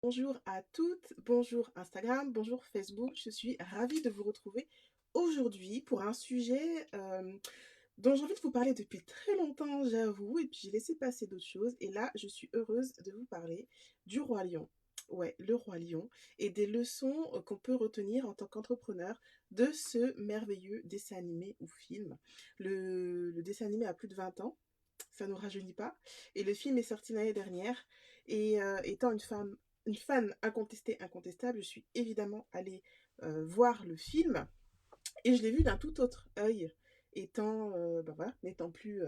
Bonjour à toutes, bonjour Instagram, bonjour Facebook, je suis ravie de vous retrouver aujourd'hui pour un sujet dont j'ai envie de vous parler depuis très longtemps, j'avoue, et puis j'ai laissé passer d'autres choses, et là je suis heureuse de vous parler du Roi Lion. Ouais, le Roi Lion, et des leçons qu'on peut retenir en tant qu'entrepreneur de ce merveilleux dessin animé ou film. Le dessin animé a plus de 20 ans, ça ne nous rajeunit pas. Et le film est sorti l'année dernière. Et étant une fan incontestable, je suis évidemment allée voir le film. Et je l'ai vu d'un tout autre œil. Étant, ben voilà, n'étant plus,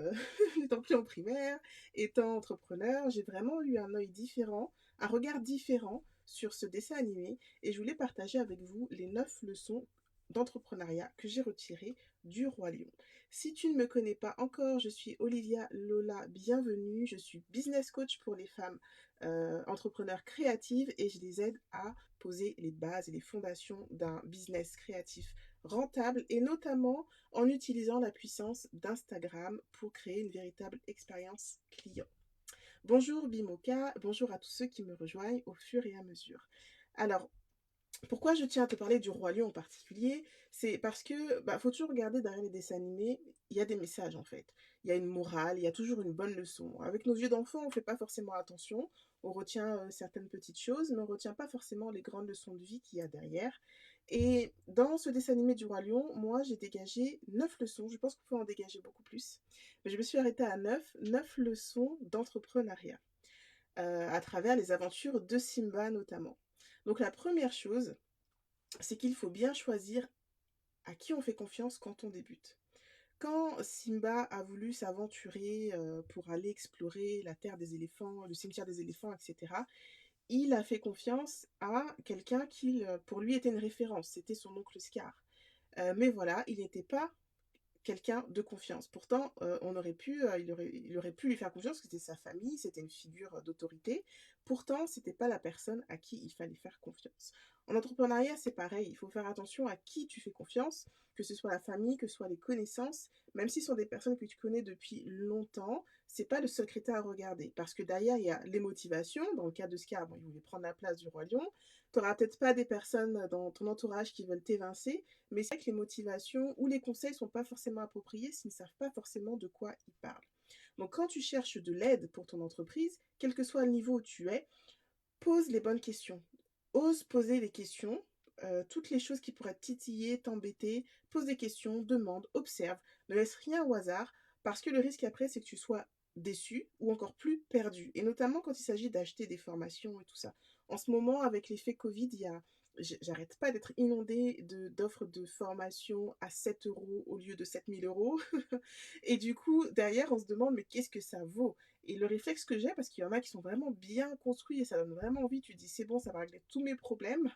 n'étant plus en primaire, étant entrepreneur, j'ai vraiment eu un œil différent, un regard différent sur ce dessin animé. Et je voulais partager avec vous les 9 leçons d'entrepreneuriat que j'ai retirées du Roi Lion. Si tu ne me connais pas encore, je suis Olivia Lola, bienvenue. Je suis business coach pour les femmes entrepreneurs créatives et je les aide à poser les bases et les fondations d'un business créatif rentable et notamment en utilisant la puissance d'Instagram pour créer une véritable expérience client. Bonjour Bimoka, bonjour à tous ceux qui me rejoignent au fur et à mesure. Alors, pourquoi je tiens à te parler du Roi Lion en particulier? C'est parce que faut toujours regarder derrière les dessins animés, il y a des messages en fait. Il y a une morale, il y a toujours une bonne leçon. Avec nos yeux d'enfant, on ne fait pas forcément attention, on retient certaines petites choses, mais on ne retient pas forcément les grandes leçons de vie qu'il y a derrière. Et dans ce dessin animé du Roi Lion, moi j'ai dégagé 9 leçons, je pense qu'on peut en dégager beaucoup plus, mais je me suis arrêtée à 9 leçons d'entrepreneuriat à travers les aventures de Simba notamment. Donc la première chose, c'est qu'il faut bien choisir à qui on fait confiance quand on débute. Quand Simba a voulu s'aventurer pour aller explorer la terre des éléphants, le cimetière des éléphants, etc., il a fait confiance à quelqu'un qui, pour lui, était une référence. C'était son oncle Scar. Mais voilà, il n'était pas quelqu'un de confiance. Pourtant, il aurait pu lui faire confiance, parce que c'était sa famille, c'était une figure d'autorité. Pourtant, c'était pas la personne à qui il fallait faire confiance. En entrepreneuriat, c'est pareil. Il faut faire attention à qui tu fais confiance, que ce soit la famille, que ce soit les connaissances, même si ce sont des personnes que tu connais depuis longtemps, c'est pas le seul critère à regarder. Parce que derrière, il y a les motivations. Dans le cas de Scar, bon, il voulait prendre la place du roi lion. Tu n'auras peut-être pas des personnes dans ton entourage qui veulent t'évincer, mais c'est vrai que les motivations ou les conseils ne sont pas forcément appropriés s'ils ne savent pas forcément de quoi ils parlent. Donc quand tu cherches de l'aide pour ton entreprise, quel que soit le niveau où tu es, pose les bonnes questions. Ose poser les questions, toutes les choses qui pourraient te titiller, t'embêter, pose des questions, demande, observe, ne laisse rien au hasard, parce que le risque après, c'est que tu sois déçu ou encore plus perdu. Et notamment quand il s'agit d'acheter des formations et tout ça. En ce moment, avec l'effet Covid, j'arrête pas d'être inondée d'offres de formation à 7 euros au lieu de 7 000 euros. Et du coup, derrière, on se demande, mais qu'est-ce que ça vaut? Et le réflexe que j'ai, parce qu'il y en a qui sont vraiment bien construits et ça donne vraiment envie, tu te dis c'est bon, ça va régler tous mes problèmes.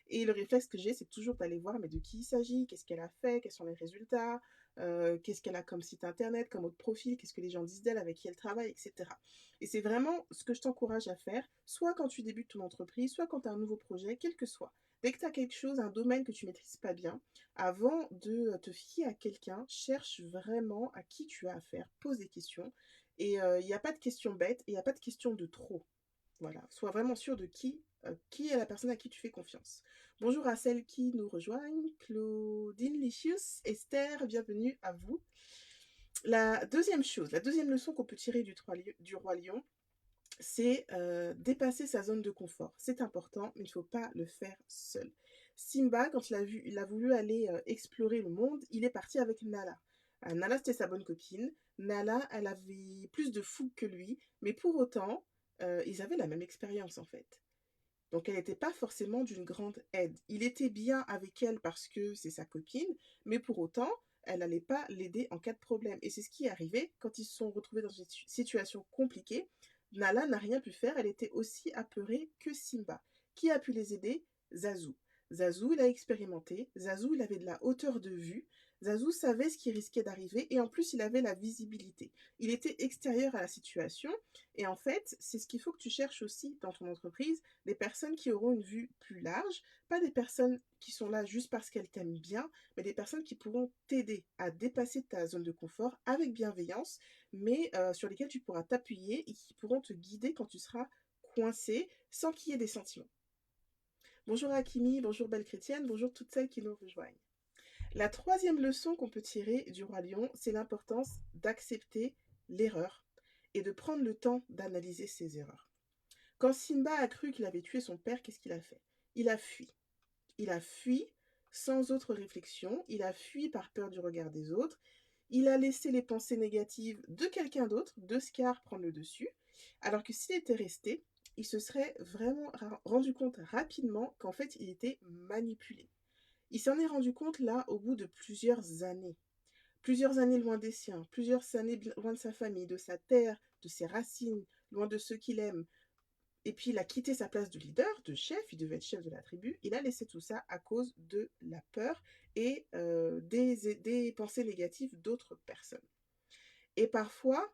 Et le réflexe que j'ai, c'est toujours d'aller voir mais de qui il s'agit, qu'est-ce qu'elle a fait, quels sont les résultats, qu'est-ce qu'elle a comme site internet, comme autre profil, qu'est-ce que les gens disent d'elle, avec qui elle travaille, etc. Et c'est vraiment ce que je t'encourage à faire, soit quand tu débutes ton entreprise, soit quand tu as un nouveau projet, quel que soit. Dès que tu as quelque chose, un domaine que tu maîtrises pas bien, avant de te fier à quelqu'un, cherche vraiment à qui tu as affaire, pose des questions. Et il n'y a pas de questions bêtes et il n'y a pas de questions de trop. Voilà, sois vraiment sûr de qui est la personne à qui tu fais confiance. Bonjour à celles qui nous rejoignent, Claudine Licius, Esther, bienvenue à vous. La deuxième chose, la deuxième leçon qu'on peut tirer du Roi Lion, c'est dépasser sa zone de confort. C'est important, mais il ne faut pas le faire seul. Simba, quand il a voulu aller explorer le monde, il est parti avec Nala. Nala, c'était sa bonne copine. Nala, elle avait plus de fougue que lui, mais pour autant, ils avaient la même expérience en fait. Donc elle n'était pas forcément d'une grande aide. Il était bien avec elle parce que c'est sa copine, mais pour autant, elle n'allait pas l'aider en cas de problème. Et c'est ce qui est arrivé quand ils se sont retrouvés dans une situation compliquée. Nala n'a rien pu faire, elle était aussi apeurée que Simba. Qui a pu les aider? Zazu. Zazu, il a expérimenté, Zazu, il avait de la hauteur de vue, Zazu savait ce qui risquait d'arriver et en plus, il avait la visibilité. Il était extérieur à la situation et en fait, c'est ce qu'il faut que tu cherches aussi dans ton entreprise, des personnes qui auront une vue plus large, pas des personnes qui sont là juste parce qu'elles t'aiment bien, mais des personnes qui pourront t'aider à dépasser ta zone de confort avec bienveillance, mais sur lesquelles tu pourras t'appuyer et qui pourront te guider quand tu seras coincé sans qu'il y ait des sentiments. Bonjour Akimi, bonjour belle chrétienne, bonjour toutes celles qui nous rejoignent. La troisième leçon qu'on peut tirer du roi lion, c'est l'importance d'accepter l'erreur et de prendre le temps d'analyser ses erreurs. Quand Simba a cru qu'il avait tué son père, qu'est-ce qu'il a fait? Il a fui. Il a fui sans autre réflexion, il a fui par peur du regard des autres, il a laissé les pensées négatives de quelqu'un d'autre, de Scar, prendre le dessus, alors que s'il était resté, il se serait vraiment rendu compte rapidement qu'en fait il était manipulé. Il s'en est rendu compte là au bout de plusieurs années. Plusieurs années loin des siens, plusieurs années loin de sa famille, de sa terre, de ses racines, loin de ceux qu'il aime. Et puis il a quitté sa place de leader, de chef, il devait être chef de la tribu. Il a laissé tout ça à cause de la peur et des pensées négatives d'autres personnes. Et parfois,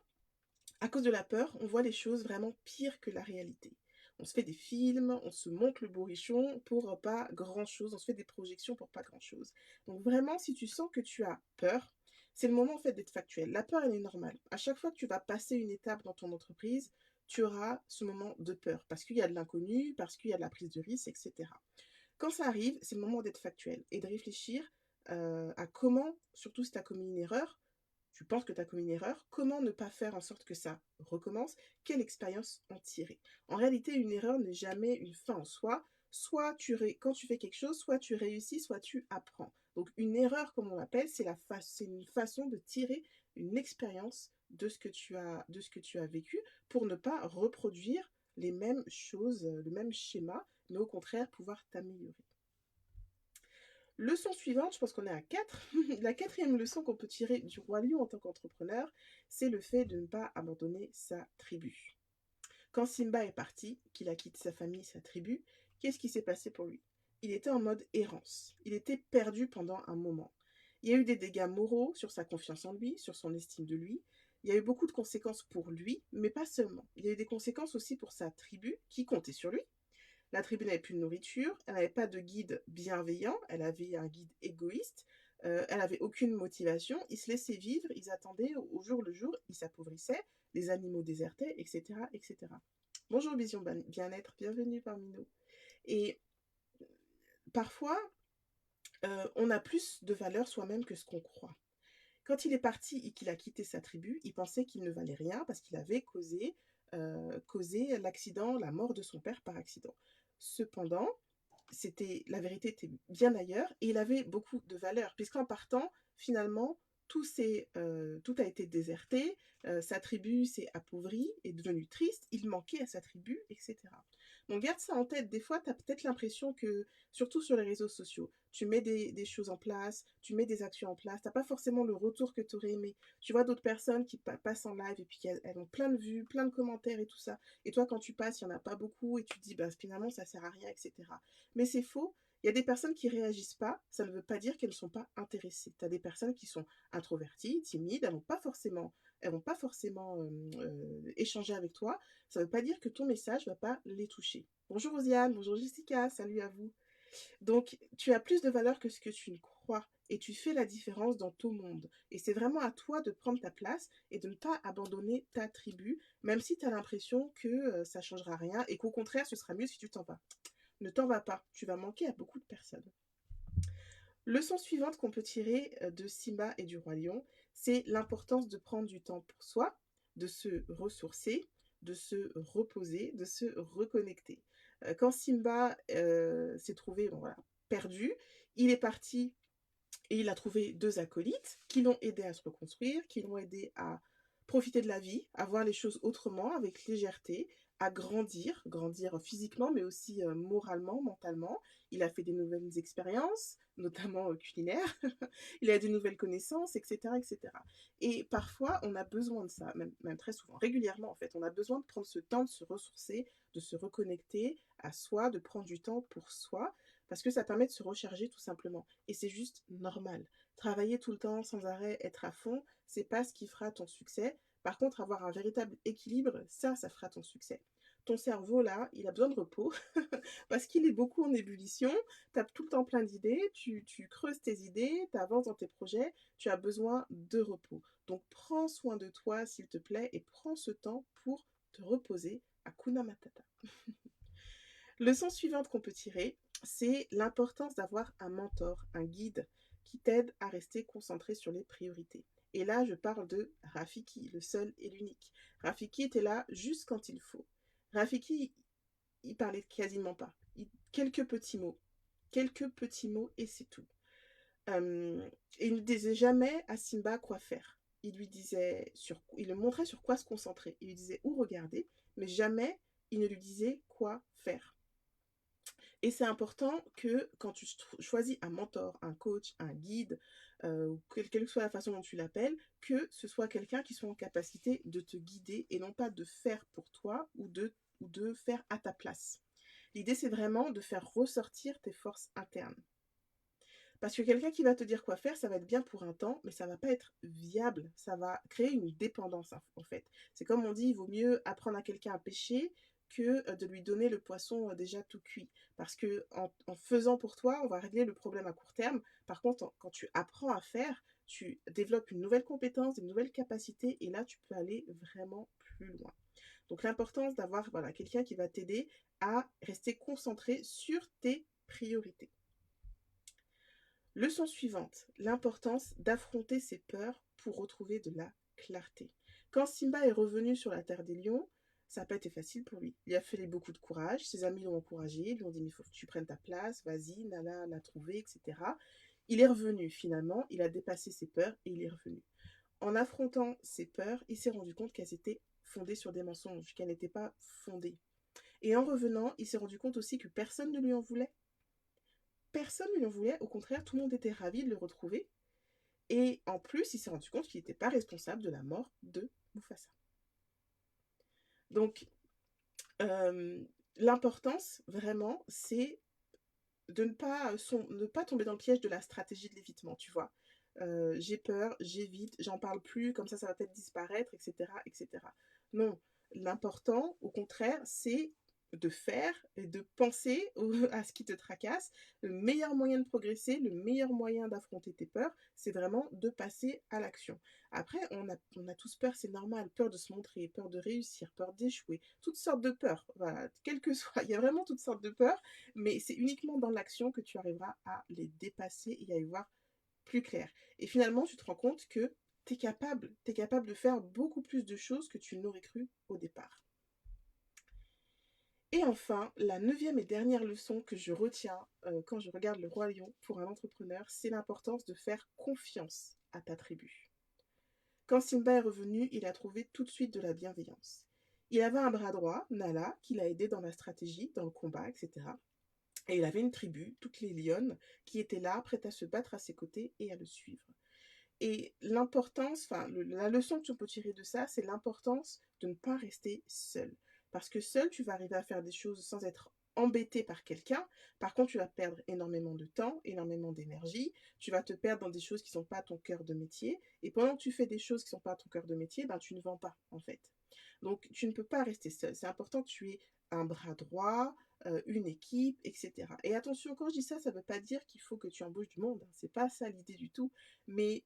à cause de la peur, on voit les choses vraiment pires que la réalité. On se fait des films, on se monte le bourrichon pour pas grand-chose, on se fait des projections pour pas grand-chose. Donc vraiment, si tu sens que tu as peur, c'est le moment en fait d'être factuel. La peur, elle est normale. À chaque fois que tu vas passer une étape dans ton entreprise, tu auras ce moment de peur parce qu'il y a de l'inconnu, parce qu'il y a de la prise de risque, etc. Quand ça arrive, c'est le moment d'être factuel et de réfléchir à comment, surtout si tu as commis une erreur, tu penses que tu as commis une erreur, comment ne pas faire en sorte que ça recommence, quelle expérience en tirer. En réalité, une erreur n'est jamais une fin en soi. Soit quand tu fais quelque chose, soit tu réussis, soit tu apprends. Donc une erreur, comme on l'appelle, c'est une façon de tirer une expérience de ce que tu as vécu pour ne pas reproduire les mêmes choses, le même schéma, mais au contraire pouvoir t'améliorer. Leçon suivante, je pense qu'on est à 4. La quatrième leçon qu'on peut tirer du roi lion en tant qu'entrepreneur, c'est le fait de ne pas abandonner sa tribu. Quand Simba est parti, qu'il a quitté sa famille, sa tribu, qu'est-ce qui s'est passé pour lui? Il était en mode errance. Il était perdu pendant un moment. Il y a eu des dégâts moraux sur sa confiance en lui, sur son estime de lui. Il y a eu beaucoup de conséquences pour lui, mais pas seulement. Il y a eu des conséquences aussi pour sa tribu qui comptait sur lui. La tribu n'avait plus de nourriture, elle n'avait pas de guide bienveillant, elle avait un guide égoïste, elle n'avait aucune motivation, ils se laissaient vivre, ils attendaient au jour le jour, ils s'appauvrissaient, les animaux désertaient, etc. etc. Bonjour Vision Bien-être, bienvenue parmi nous. Et parfois, on a plus de valeur soi-même que ce qu'on croit. Quand il est parti et qu'il a quitté sa tribu, il pensait qu'il ne valait rien parce qu'il avait causé l'accident, la mort de son père par accident. Cependant, la vérité était bien ailleurs et il avait beaucoup de valeur, puisqu'en partant, finalement, tout a été déserté, sa tribu s'est appauvrie, est devenue triste, il manquait à sa tribu, etc. Donc garde ça en tête, des fois tu as peut-être l'impression que, surtout sur les réseaux sociaux, tu mets des choses en place, tu mets des actions en place, t'as pas forcément le retour que tu aurais aimé. Tu vois d'autres personnes qui passent en live et puis elles ont plein de vues, plein de commentaires et tout ça. Et toi quand tu passes, il n'y en a pas beaucoup et tu te dis bah finalement ça sert à rien, etc. Mais c'est faux. Il y a des personnes qui réagissent pas, ça ne veut pas dire qu'elles ne sont pas intéressées. Tu as des personnes qui sont introverties, timides, elles vont pas forcément échanger avec toi. Ça ne veut pas dire que ton message ne va pas les toucher. Bonjour Rosiane, bonjour Jessica, salut à vous. Donc, tu as plus de valeur que ce que tu ne crois et tu fais la différence dans ton monde. Et c'est vraiment à toi de prendre ta place et de ne pas abandonner ta tribu, même si tu as l'impression que ça ne changera rien et qu'au contraire, ce sera mieux si tu t'en vas. Ne t'en vas pas, tu vas manquer à beaucoup de personnes. Leçon suivante qu'on peut tirer de Simba et du Roi Lion, c'est l'importance de prendre du temps pour soi, de se ressourcer, de se reposer, de se reconnecter. Quand Simba s'est trouvé perdu, il est parti et il a trouvé deux acolytes qui l'ont aidé à se reconstruire, qui l'ont aidé à profiter de la vie, à voir les choses autrement, avec légèreté, à grandir physiquement, mais aussi moralement, mentalement. Il a fait des nouvelles expériences, notamment culinaires. Il a des nouvelles connaissances, etc., etc. Et parfois, on a besoin de ça, même très souvent, régulièrement en fait. On a besoin de prendre ce temps de se ressourcer, de se reconnecter à soi, de prendre du temps pour soi, parce que ça permet de se recharger tout simplement. Et c'est juste normal. Travailler tout le temps sans arrêt, être à fond, c'est pas ce qui fera ton succès. Par contre, avoir un véritable équilibre, ça fera ton succès. Ton cerveau, là, il a besoin de repos parce qu'il est beaucoup en ébullition. Tu as tout le temps plein d'idées, tu creuses tes idées, tu avances dans tes projets, tu as besoin de repos. Donc, prends soin de toi, s'il te plaît, et prends ce temps pour te reposer. Hakuna Matata. Leçon suivante qu'on peut tirer, c'est l'importance d'avoir un mentor, un guide qui t'aide à rester concentré sur les priorités. Et là, je parle de Rafiki, le seul et l'unique. Rafiki était là juste quand il faut. Rafiki, il parlait quasiment pas. Quelques petits mots et c'est tout. Et il ne disait jamais à Simba quoi faire. Il le montrait sur quoi se concentrer. Il lui disait où regarder, mais jamais il ne lui disait quoi faire. Et c'est important que quand tu choisis un mentor, un coach, un guide, ou quelle que soit la façon dont tu l'appelles, que ce soit quelqu'un qui soit en capacité de te guider et non pas de faire pour toi ou de faire à ta place. L'idée, c'est vraiment de faire ressortir tes forces internes. Parce que quelqu'un qui va te dire quoi faire, ça va être bien pour un temps, mais ça va pas être viable. Ça va créer une dépendance, en fait. C'est comme on dit, il vaut mieux apprendre à quelqu'un à pêcher que de lui donner le poisson déjà tout cuit. Parce que en faisant pour toi, on va régler le problème à court terme. Par contre, quand tu apprends à faire, tu développes une nouvelle compétence, une nouvelle capacité, et là, tu peux aller vraiment plus loin. Donc l'importance d'avoir voilà, quelqu'un qui va t'aider à rester concentré sur tes priorités. Leçon suivante, l'importance d'affronter ses peurs pour retrouver de la clarté. Quand Simba est revenu sur la terre des lions, ça n'a pas été facile pour lui. Il a fallu beaucoup de courage, ses amis l'ont encouragé, lui ont dit mais il faut que tu prennes ta place, vas-y, Nala l'a trouvé, etc. Il est revenu finalement, il a dépassé ses peurs et il est revenu. En affrontant ses peurs, il s'est rendu compte qu'elles étaient fondées sur des mensonges, qu'elles n'étaient pas fondées. Et en revenant, il s'est rendu compte aussi que personne ne lui en voulait. Personne ne lui en voulait, au contraire, tout le monde était ravi de le retrouver. Et en plus, il s'est rendu compte qu'il n'était pas responsable de la mort de Mufasa. Donc, euh, l'importance, vraiment, c'est de ne pas tomber dans le piège de la stratégie de l'évitement, tu vois. J'ai peur, j'évite, j'en parle plus, comme ça va peut-être disparaître, etc., etc. Non, l'important, au contraire, c'est de faire et de penser à ce qui te tracasse. Le meilleur moyen de progresser, le meilleur moyen d'affronter tes peurs, c'est vraiment de passer à l'action. Après, on a tous peur, c'est normal. Peur de se montrer, peur de réussir, peur d'échouer, toutes sortes de peurs. Voilà, quelles que soient, il y a vraiment toutes sortes de peurs, mais c'est uniquement dans l'action que tu arriveras à les dépasser et à y voir plus clair. Et finalement, tu te rends compte que tu es capable de faire beaucoup plus de choses que tu n'aurais cru au départ. Et enfin, la neuvième et dernière leçon que je retiens quand je regarde le Roi Lion pour un entrepreneur, c'est l'importance de faire confiance à ta tribu. Quand Simba est revenu, il a trouvé tout de suite de la bienveillance. Il avait un bras droit, Nala, qui l'a aidé dans la stratégie, dans le combat, etc. Et il avait une tribu, toutes les lionnes, qui étaient là, prêtes à se battre à ses côtés et à le suivre. Et l'importance, la leçon que tu peux tirer de ça, c'est l'importance de ne pas rester seul. Parce que seul, tu vas arriver à faire des choses sans être embêté par quelqu'un. Par contre, tu vas perdre énormément de temps, énormément d'énergie. Tu vas te perdre dans des choses qui ne sont pas ton cœur de métier. Et pendant que tu fais des choses qui ne sont pas ton cœur de métier, ben, tu ne vends pas, en fait. Donc, tu ne peux pas rester seul. C'est important que tu aies un bras droit, une équipe, etc. Et attention, quand je dis ça, ça ne veut pas dire qu'il faut que tu embauches du monde. C'est pas ça l'idée du tout. Mais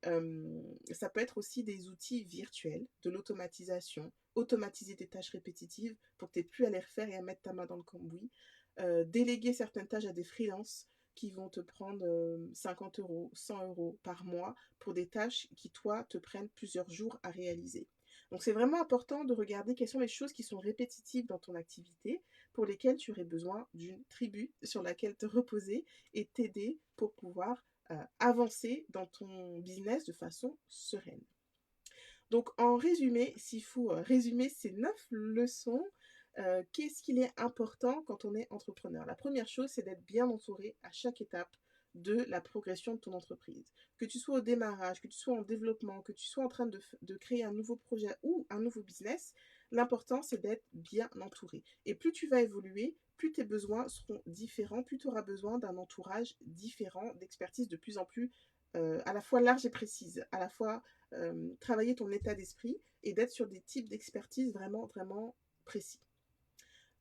ça peut être aussi des outils virtuels, de l'automatisation, automatiser des tâches répétitives pour que tu n'aies plus à les refaire et à mettre ta main dans le cambouis. Déléguer certaines tâches à des freelances qui vont te prendre 50 euros, 100 euros par mois pour des tâches qui, toi, te prennent plusieurs jours à réaliser. Donc c'est vraiment important de regarder quelles sont les choses qui sont répétitives dans ton activité pour lesquelles tu aurais besoin d'une tribu sur laquelle te reposer et t'aider pour pouvoir avancer dans ton business de façon sereine. Donc en résumé, s'il faut résumer ces 9 leçons, qu'est-ce qu'il est important quand on est entrepreneur? La première chose, c'est d'être bien entouré à chaque étape de la progression de ton entreprise. Que tu sois au démarrage, que tu sois en développement, que tu sois en train de créer un nouveau projet ou un nouveau business, l'important, c'est d'être bien entouré. Et plus tu vas évoluer, plus tes besoins seront différents, plus tu auras besoin d'un entourage différent, d'expertise de plus en plus à la fois large et précise, à la fois travailler ton état d'esprit et d'être sur des types d'expertise vraiment, vraiment précis.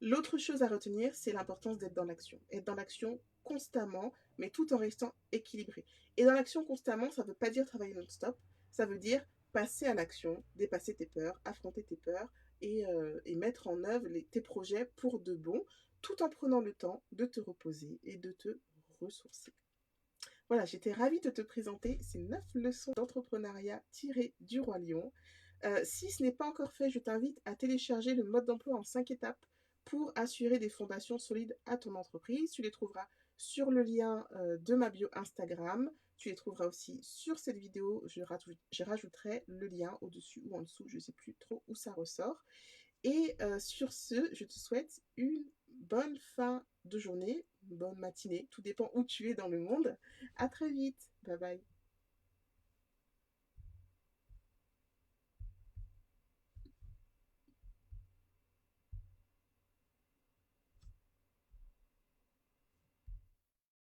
L'autre chose à retenir, c'est l'importance d'être dans l'action. Être dans l'action constamment, mais tout en restant équilibré. Et dans l'action constamment, ça ne veut pas dire travailler non-stop, ça veut dire passer à l'action, dépasser tes peurs, affronter tes peurs et mettre en œuvre tes projets pour de bon, tout en prenant le temps de te reposer et de te ressourcer. Voilà, j'étais ravie de te présenter ces 9 leçons d'entrepreneuriat tirées du Roi Lion. Si ce n'est pas encore fait, je t'invite à télécharger le mode d'emploi en 5 étapes pour assurer des fondations solides à ton entreprise. Tu les trouveras sur le lien de ma bio Instagram. Tu les trouveras aussi sur cette vidéo. Je rajouterai le lien au-dessus ou en dessous. Je ne sais plus trop où ça ressort. Et sur ce, je te souhaite une bonne fin de journée, une bonne matinée. Tout dépend où tu es dans le monde. À très vite. Bye bye.